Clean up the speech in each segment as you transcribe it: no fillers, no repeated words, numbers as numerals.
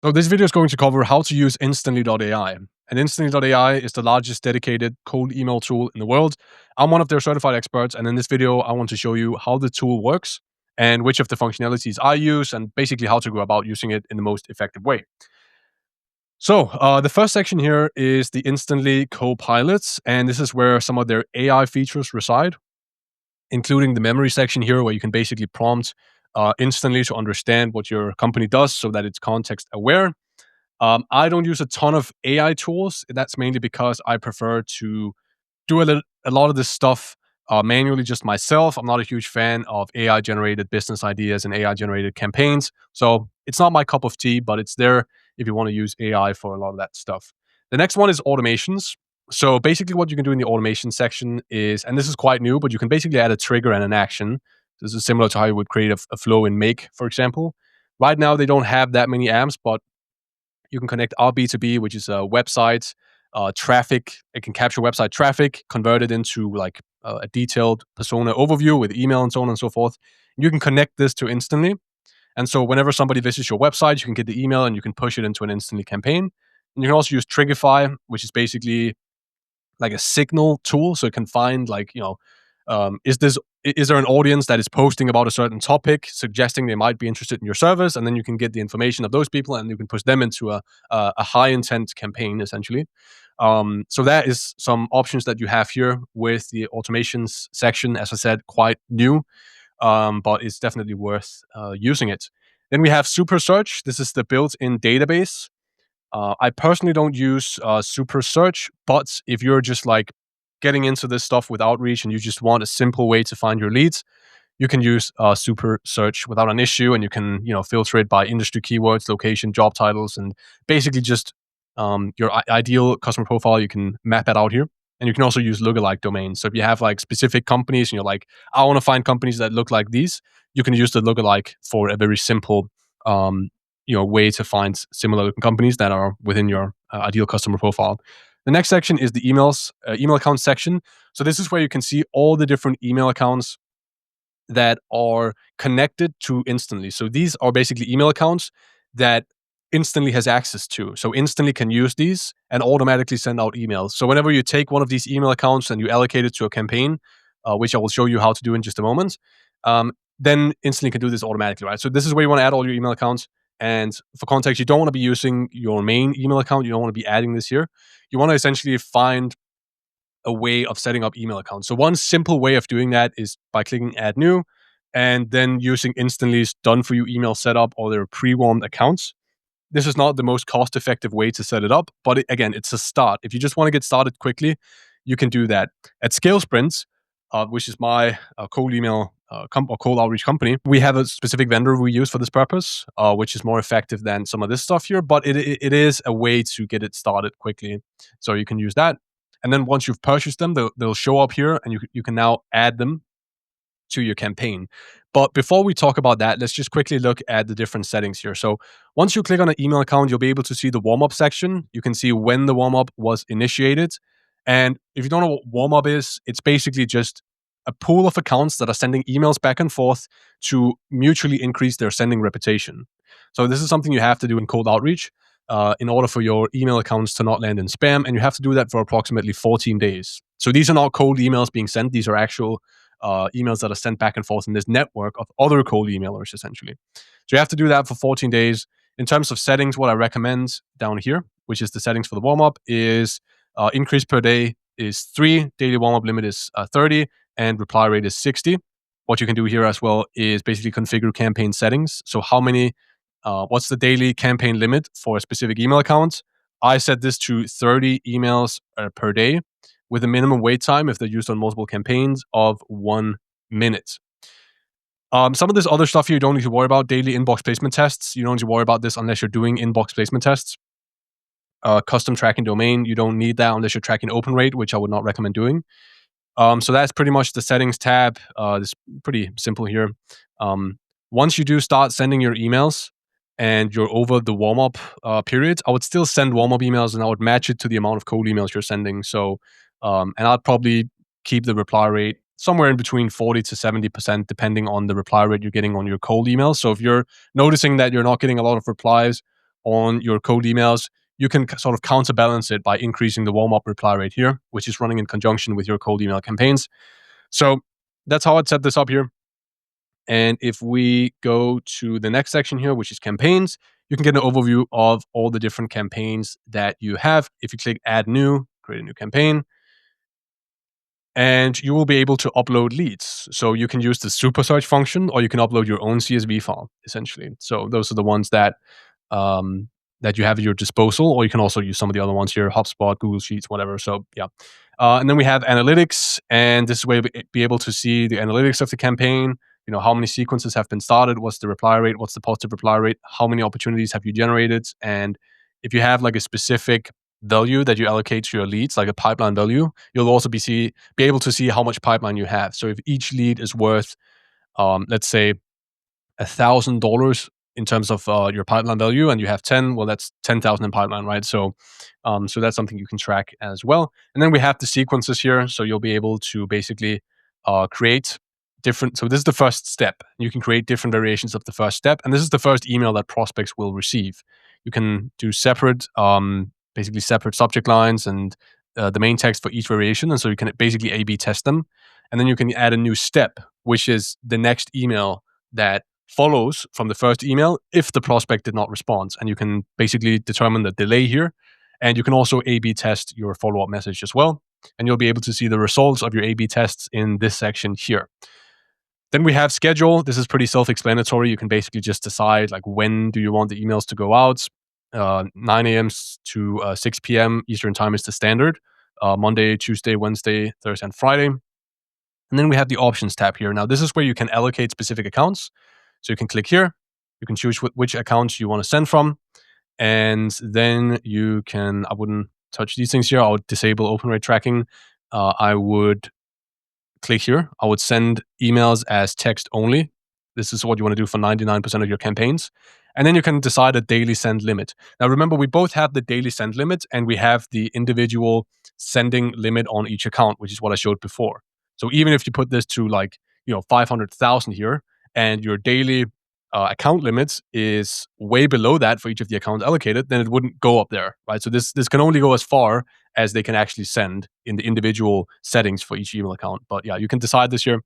So this video is going to cover how to use instantly.ai. And instantly.ai is the largest dedicated cold email tool in the world. I'm one of their certified experts, and in this video, I want to show you how the tool works and which of the functionalities I use, and basically how to go about using it in the most effective way. So the first section here is the Instantly Copilots, and this is where some of their AI features reside, including the memory section here, where you can basically prompt instantly to understand what your company does so that it's context aware. I don't use a ton of AI tools. That's mainly because I prefer to do a lot of this stuff manually just myself. I'm not a huge fan of AI generated business ideas and AI generated campaigns. So it's not my cup of tea, but it's there if you want to use AI for a lot of that stuff. The next one is automations. So basically, what you can do in the automation section is, and this is quite new, but you can basically add a trigger and an action. This is similar to how you would create a flow in Make, for example. Right now, they don't have that many amps, but you can connect our B2B, which is a website traffic. It can capture website traffic, convert it into like a detailed persona overview with email and so on and so forth. You can connect this to Instantly. And so whenever somebody visits your website, you can get the email and you can push it into an Instantly campaign. And you can also use Trigify, which is basically like a signal tool, so it can find like is there an audience that is posting about a certain topic, suggesting they might be interested in your service, and then you can get the information of those people and you can push them into a high intent campaign essentially. So that is some options that you have here with the automations section. As I said, quite new, but it's definitely worth using it. Then we have Super Search. This is the built-in database. I personally don't use Super Search, but if you're just like getting into this stuff with outreach and you just want a simple way to find your leads, you can use Super Search without an issue, and you can filter it by industry keywords, location, job titles, and basically just your ideal customer profile. You can map it out here, and you can also use lookalike domains. So if you have like specific companies, and you're like, I want to find companies that look like these, you can use the lookalike for a very simple um, way to find similar looking companies that are within your ideal customer profile. The next section is the email account section. So this is where you can see all the different email accounts that are connected to Instantly. So these are basically email accounts that Instantly has access to. So Instantly can use these and automatically send out emails. So whenever you take one of these email accounts and you allocate it to a campaign, which I will show you how to do in just a moment, then Instantly can do this automatically, right? So this is where you want to add all your email accounts. And for context, you don't want to be using your main email account. You don't want to be adding this here. You want to essentially find a way of setting up email accounts. So one simple way of doing that is by clicking add new and then using Instantly's done for you email setup or their pre-warmed accounts. This is not the most cost effective way to set it up, but again, it's a start. If you just want to get started quickly, you can do that. At Scale Sprints, which is my cold email or cold outreach company, we have a specific vendor we use for this purpose, which is more effective than some of this stuff here, but it is a way to get it started quickly. So you can use that. And then once you've purchased them, they'll show up here and you can now add them to your campaign. But before we talk about that, let's just quickly look at the different settings here. So once you click on an email account, you'll be able to see the warm up section. You can see when the warm up was initiated. And if you don't know what warm up is, it's basically just a pool of accounts that are sending emails back and forth to mutually increase their sending reputation. So this is something you have to do in cold outreach in order for your email accounts to not land in spam. And you have to do that for approximately 14 days. So these are not cold emails being sent. These are actual emails that are sent back and forth in this network of other cold emailers, essentially. So you have to do that for 14 days. In terms of settings, what I recommend down here, which is the settings for the warm-up, is increase per day is 3, daily warm-up limit is 30, and reply rate is 60. What you can do here as well is basically configure campaign settings. So how many, what's the daily campaign limit for a specific email account? I set this to 30 emails per day, with a minimum wait time, if they're used on multiple campaigns, of 1 minute. Some of this other stuff here you don't need to worry about. Daily inbox placement tests. You don't need to worry about this unless you're doing inbox placement tests. Custom tracking domain. You don't need that unless you're tracking open rate, which I would not recommend doing. So that's pretty much the settings tab. It's pretty simple here. Once you do start sending your emails and you're over the warm-up period, I would still send warm-up emails and I would match it to the amount of cold emails you're sending. So and I'd probably keep the reply rate somewhere in between 40 to 70%, depending on the reply rate you're getting on your cold emails. So if you're noticing that you're not getting a lot of replies on your cold emails, you can sort of counterbalance it by increasing the warm up reply rate here, which is running in conjunction with your cold email campaigns. So that's how I'd set this up here. And if we go to the next section here, which is campaigns, you can get an overview of all the different campaigns that you have. If you click add new, create a new campaign, and you will be able to upload leads. So you can use the super search function, or you can upload your own CSV file, essentially. So those are the ones um, that you have at your disposal, or you can also use some of the other ones here, HubSpot, Google Sheets, whatever. So yeah. And then we have analytics, and this is where you'll be able to see the analytics of the campaign. You know, how many sequences have been started, what's the reply rate, what's the positive reply rate, how many opportunities have you generated, and if you have like a specific value that you allocate to your leads, like a pipeline value, you'll also be able to see how much pipeline you have. So if each lead is worth, let's say, $1,000 in terms of your pipeline value, and you have 10, well, that's 10,000 in pipeline, right? So, so that's something you can track as well. And then we have the sequences here, so you'll be able to basically create different. So this is the first step. You can create different variations of the first step, and this is the first email that prospects will receive. You can do separate, basically separate subject lines and the main text for each variation, and so you can basically A/B test them, and then you can add a new step, which is the next email that follows from the first email if the prospect did not respond. And you can basically determine the delay here. And you can also A/B test your follow-up message as well. And you'll be able to see the results of your A/B tests in this section here. Then we have schedule. This is pretty self-explanatory. You can basically just decide like when do you want the emails to go out. 9 a.m. to 6 p.m. Eastern time is the standard. Monday, Tuesday, Wednesday, Thursday, and Friday. And then we have the options tab here. Now, this is where you can allocate specific accounts. So you can click here. You can choose which accounts you want to send from. And then you can, I wouldn't touch these things here. I would disable open rate tracking. I would click here. I would send emails as text only. This is what you want to do for 99% of your campaigns. And then you can decide a daily send limit. Now, remember, we both have the daily send limit and we have the individual sending limit on each account, which is what I showed before. So even if you put this to 500,000 here and your daily account limit is way below that for each of the accounts allocated, then it wouldn't go up there, right? So this can only go as far as they can actually send in the individual settings for each email account. But yeah, you can decide this here.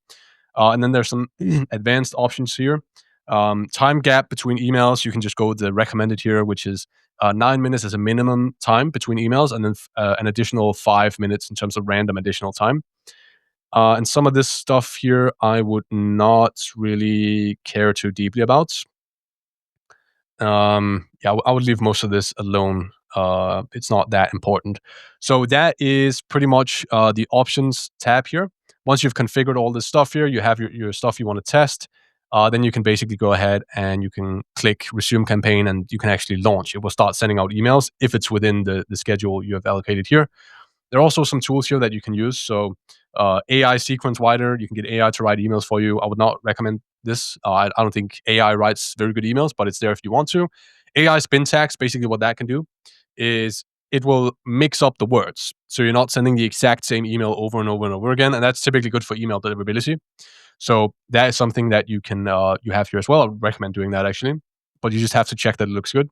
And then there's some advanced options here. Time gap between emails, you can just go with the recommended here, which is 9 minutes as a minimum time between emails, and then an additional 5 minutes in terms of random additional time. And some of this stuff here, I would not really care too deeply about. Yeah, I would leave most of this alone. It's not that important. So that is pretty much the options tab here. Once you've configured all this stuff here, you have your stuff you want to test. Then you can basically go ahead and you can click resume campaign and you can actually launch. It will start sending out emails if it's within the schedule you have allocated here. There are also some tools here that you can use. So AI sequence writer, you can get AI to write emails for you. I would not recommend this. I don't think AI writes very good emails, but it's there if you want to. AI spin tags, basically what that can do is it will mix up the words. So you're not sending the exact same email over and over and over again. And that's typically good for email deliverability. So that is something that you can you have here as well. I would recommend doing that actually, but you just have to check that it looks good.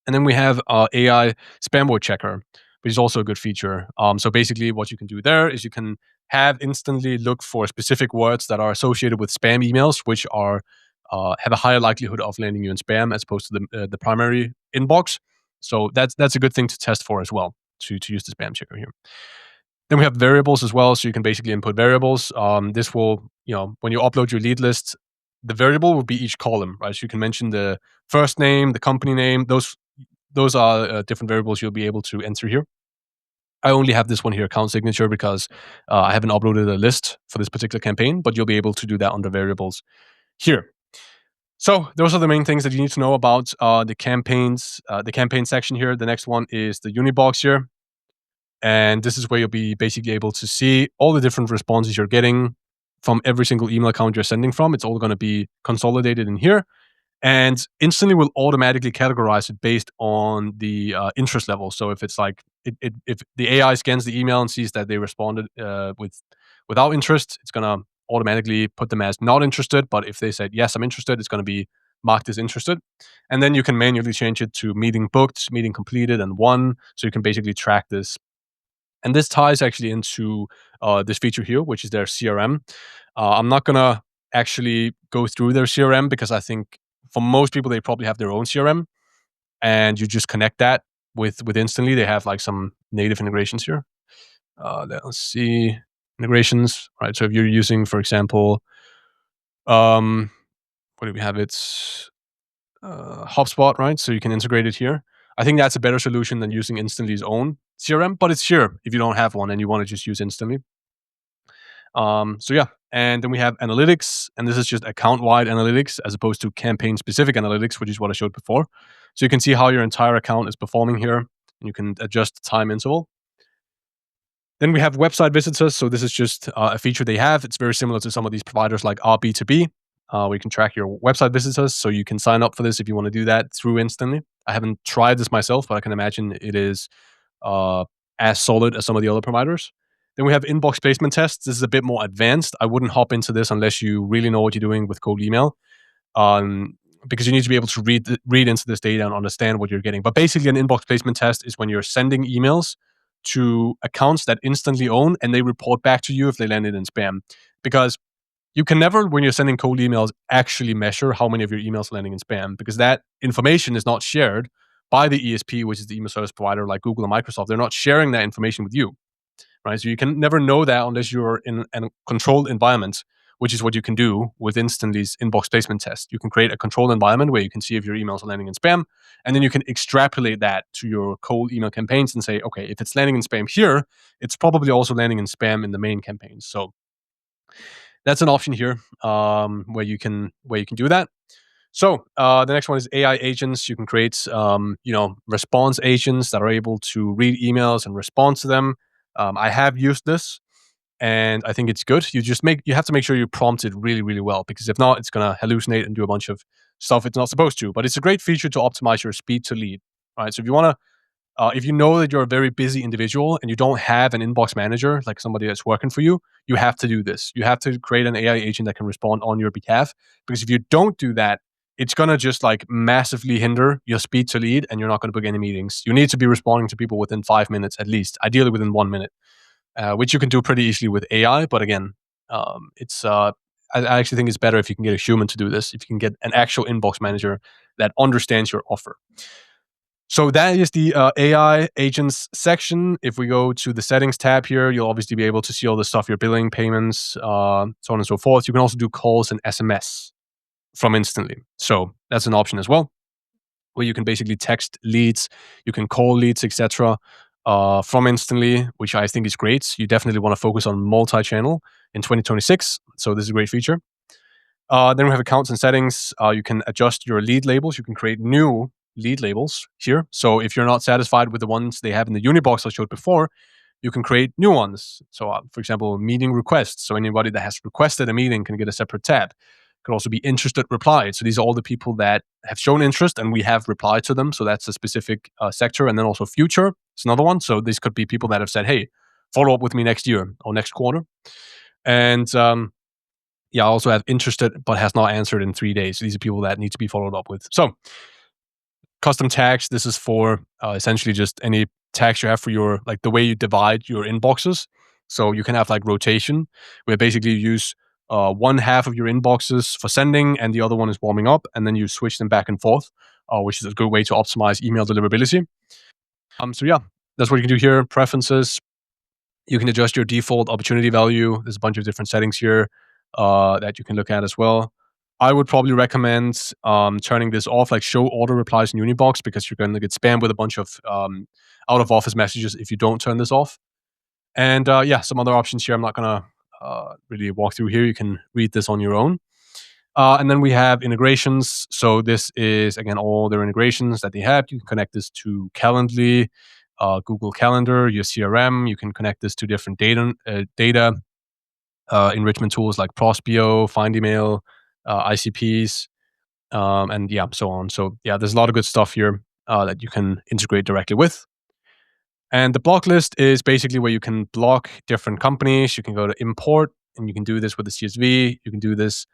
And then we have AI spam word checker, which is also a good feature. So basically, what you can do there is you can have instantly look for specific words that are associated with spam emails, which are have a higher likelihood of landing you in spam as opposed to the primary inbox. So that's a good thing to test for as well to use the spam checker here. Then we have variables as well, so you can basically input variables. This will, when you upload your lead list, the variable will be each column, right? So you can mention the first name, the company name. Those are different variables you'll be able to enter here. I only have this one here, account signature, because I haven't uploaded a list for this particular campaign, but you'll be able to do that under variables here. So those are the main things that you need to know about the campaign section here. The next one is the Unibox here. And this is where you'll be basically able to see all the different responses you're getting from every single email account you're sending from. It's all going to be consolidated in here. And instantly will automatically categorize it based on the interest level. So if it's like if the AI scans the email and sees that they responded without interest, it's gonna automatically put them as not interested. But if they said yes, I'm interested, it's gonna be mark this interested. And then you can manually change it to meeting booked, meeting completed, and won. So you can basically track this. And this ties actually into this feature here, which is their CRM. I'm not going to actually go through their CRM because I think for most people, they probably have their own CRM, and you just connect that with Instantly. They have like some native integrations here. Let's see, integrations, right? So if you're using, for example, um, what do we have? It's HubSpot, right? So you can integrate it here. I think that's a better solution than using Instantly's own CRM, but it's here if you don't have one and you want to just use Instantly. So yeah, and then we have analytics, and this is just account-wide analytics as opposed to campaign-specific analytics, which is what I showed before. So you can see how your entire account is performing here, and you can adjust the time interval. Then we have website visitors. So this is just a feature they have. It's very similar to some of these providers like RB2B, where you can track your website visitors. So you can sign up for this if you want to do that through Instantly. I haven't tried this myself, but I can imagine it is uh, as solid as some of the other providers. Then we have inbox placement tests. This is a bit more advanced. I wouldn't hop into this unless you really know what you're doing with cold email, um, because you need to be able to read into this data and understand what you're getting. But basically, an inbox placement test is when you're sending emails to accounts that Instantly own, and they report back to you if they landed in spam. Because you can never, when you're sending cold emails, actually measure how many of your emails are landing in spam, because that information is not shared by the ESP, which is the email service provider like Google and Microsoft. They're not sharing that information with you, right? So you can never know that unless you're in a controlled environment, which is what you can do with Instantly's inbox placement test. You can create a controlled environment where you can see if your emails are landing in spam, and then you can extrapolate that to your cold email campaigns and say, okay, if it's landing in spam here, it's probably also landing in spam in the main campaigns. So that's an option here, where you can do that. So the next one is AI agents. You can create response agents that are able to read emails and respond to them. I have used this, and I think it's good. You have to make sure you prompt it really, really well, because if not, it's gonna hallucinate and do a bunch of stuff it's not supposed to. But it's a great feature to optimize your speed to lead. Right. So if you know that you're a very busy individual and you don't have an inbox manager, like somebody that's working for you, you have to do this. You have to create an AI agent that can respond on your behalf. Because if you don't do that, it's going to just like massively hinder your speed to lead, and you're not going to book any meetings. You need to be responding to people within 5 minutes at least, ideally within 1 minute, which you can do pretty easily with AI. But again, I actually think it's better if you can get a human to do this, if you can get an actual inbox manager that understands your offer. So that is the AI agents section. If we go to the settings tab here, you'll obviously be able to see all the stuff, your billing, payments, so on and so forth. You can also do calls and SMS from Instantly. So that's an option as well, where you can basically text leads, you can call leads, etc. From Instantly, which I think is great. You definitely want to focus on multi-channel in 2026. So this is a great feature. Then we have accounts and settings. You can adjust your lead labels. You can create new lead labels here. So if you're not satisfied with the ones they have in the Unibox I showed before, you can create new ones. So, for example, meeting requests. So anybody that has requested a meeting can get a separate tab. Could also be interested replied. So these are all the people that have shown interest and we have replied to them. So that's a specific sector. And then also future. It's another one. So these could be people that have said, hey, follow up with me next year or next quarter. And I also have interested but has not answered in 3 days. So these are people that need to be followed up with. So custom tags. This is for essentially just any tags you have for your, like the way you divide your inboxes. So you can have like rotation, where basically you use one half of your inboxes for sending and the other one is warming up, and then you switch them back and forth, which is a good way to optimize email deliverability. So yeah, that's what you can do here. Preferences. You can adjust your default opportunity value. There's a bunch of different settings here that you can look at as well. I would probably recommend turning this off, like show auto replies in Unibox, because you're going to get spammed with a bunch of out of office messages if you don't turn this off. And some other options here I'm not going to really walk through here. You can read this on your own. And then we have integrations. So this is, again, all their integrations that they have. You can connect this to Calendly, Google Calendar, your CRM. You can connect this to different data enrichment tools like Prospeo, Find Email, ICPs, and so on. So there's a lot of good stuff here that you can integrate directly with. And the block list is basically where you can block different companies. You can go to import, and you can do this with the CSV. You can do this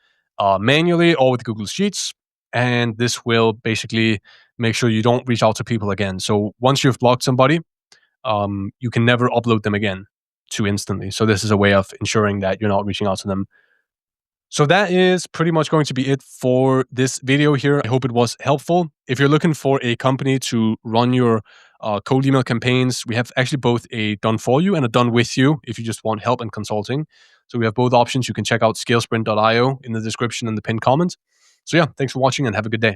manually or with Google Sheets. and this will basically make sure you don't reach out to people again. So once you've blocked somebody, you can never upload them again to Instantly. So this is a way of ensuring that you're not reaching out to them. So that is pretty much going to be it for this video here. I hope it was helpful. If you're looking for a company to run your cold email campaigns, we have actually both a done for you and a done with you if you just want help and consulting. So we have both options. You can check out scalesprint.io in the description and the pinned comment. So yeah, thanks for watching and have a good day.